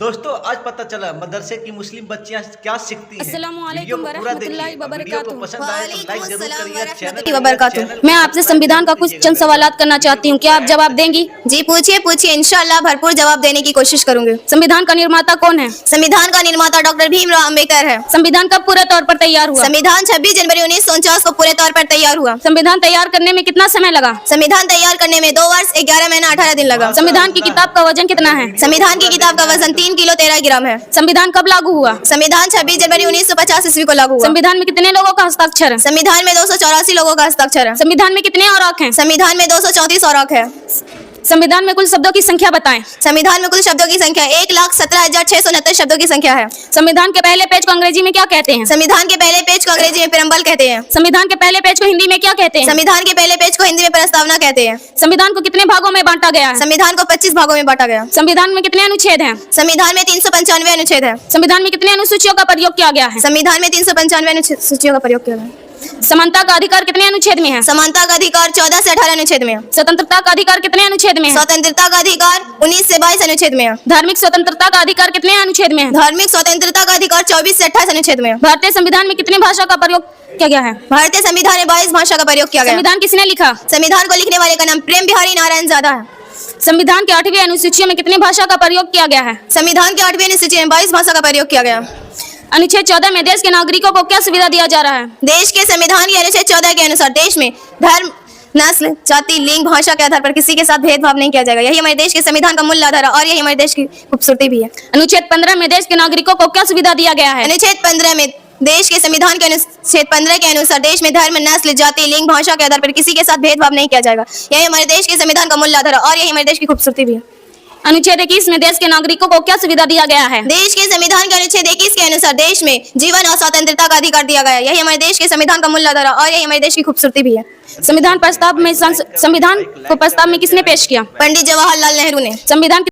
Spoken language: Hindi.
दोस्तों आज पता चला मदरसे की मुस्लिम बच्चियां क्या सीखती हैं। अस्सलामुअलैकुम वरहमतुल्लाहि वबरकातुहू। पसंद आए तो लाइक जरूर करिए। मैं आपसे संविधान का कुछ चंद सवालात करना चाहती हूँ, क्या आप जवाब देंगी? जी पूछिए पूछिए, इंशाअल्लाह भरपूर जवाब देने की कोशिश करूंगी। संविधान का निर्माता कौन है? संविधान का निर्माता डॉक्टर भीमराव अम्बेडकर है। संविधान कब पूरे तौर पर तैयार हुआ? संविधान 26 जनवरी 1949 को पूरे तौर पर तैयार हुआ। संविधान तैयार करने में कितना समय लगा? संविधान तैयार करने में 2 वर्ष 11 महीना 18 दिन लगा। संविधान की किताब का वजन कितना है? संविधान की किताब का वजन 3 किलो 13 ग्राम है। संविधान कब लागू हुआ? संविधान 26 जनवरी 1950 ईस्वी को लागू हुआ। संविधान में कितने लोगों का हस्ताक्षर है? संविधान में 284 लोगों का हस्ताक्षर है। संविधान में कितने औरक हैं? संविधान में 234 औरक है। संविधान में कुल शब्दों की संख्या बताएं। संविधान में कुल शब्दों की संख्या 1,17,669 शब्दों की संख्या है। संविधान के पहले पेज को अंग्रेजी में क्या कहते हैं? संविधान के पहले पेज को अंग्रेजी में प्रेम्बल कहते हैं। संविधान के पहले पेज को हिंदी में क्या कहते हैं? संविधान के पहले पेज को हिंदी में प्रस्तावना कहते हैं। संविधान को कितने भागों में बांटा गया है? संविधान को 25 भागों में बांटा गया। संविधान में कितने अनुच्छेद हैं? संविधान में 395 अनुच्छेद है। संविधान में कितने अनुसूचियों का प्रयोग किया गया है? संविधान में 395 अनुसूचियों का प्रयोग किया गया। समानता का अधिकार कितने अनुच्छेद में है? समानता का अधिकार 14 से 18 अनुच्छेद में है। स्वतंत्रता का अधिकार कितने अनुच्छेद में है? स्वतंत्रता का अधिकार 19 से 22 अनुच्छेद में है। धार्मिक स्वतंत्रता का अधिकार कितने अनुच्छेद में है? धार्मिक स्वतंत्रता का अधिकार 24 से 28 अनुच्छेद में है। भारतीय संविधान में कितनी भाषा का प्रयोग किया गया है? भारतीय संविधान में 22 भाषा का प्रयोग किया गया। संविधान किसने लिखा? संविधान को लिखने वाले का नाम प्रेम बिहारी नारायण ज्यादा है। संविधान के 8वीं अनुसूची में कितनी भाषा का प्रयोग किया गया है? संविधान के 8वीं अनुसूची में 22 भाषा का प्रयोग किया गया। अनुच्छेद 14 में देश के नागरिकों को क्या सुविधा दिया जा रहा है? देश के संविधान के अनुच्छेद 14 के अनुसार देश में धर्म, नस्ल, जाति, लिंग, भाषा के आधार पर किसी के साथ भेदभाव नहीं किया जाएगा। यही हमारे देश के संविधान का मूल आधार है और यही हमारे देश की खूबसूरती भी है। अनुच्छेद 15 में देश के नागरिकों को क्या सुविधा दिया गया है? अनुच्छेद 15 में देश के संविधान के अनुच्छेद 15 के अनुसार देश में धर्म, नस्ल, जाति, लिंग, भाषा के आधार पर किसी के साथ भेदभाव नहीं किया जाएगा। यही हमारे देश के संविधान का मूल आधार है और यही हमारे देश की खूबसूरती भी है। अनुच्छेद 21 में देश के नागरिकों को क्या सुविधा दिया गया है? देश के संविधान के अनुच्छेद 21 के अनुसार देश में जीवन और स्वतंत्रता का अधिकार दिया गया है। यही हमारे देश के संविधान का मूल आधार है और यही हमारे देश की खूबसूरती भी है। संविधान को प्रस्ताव में किसने पेश किया? पंडित जवाहरलाल नेहरू ने। संविधान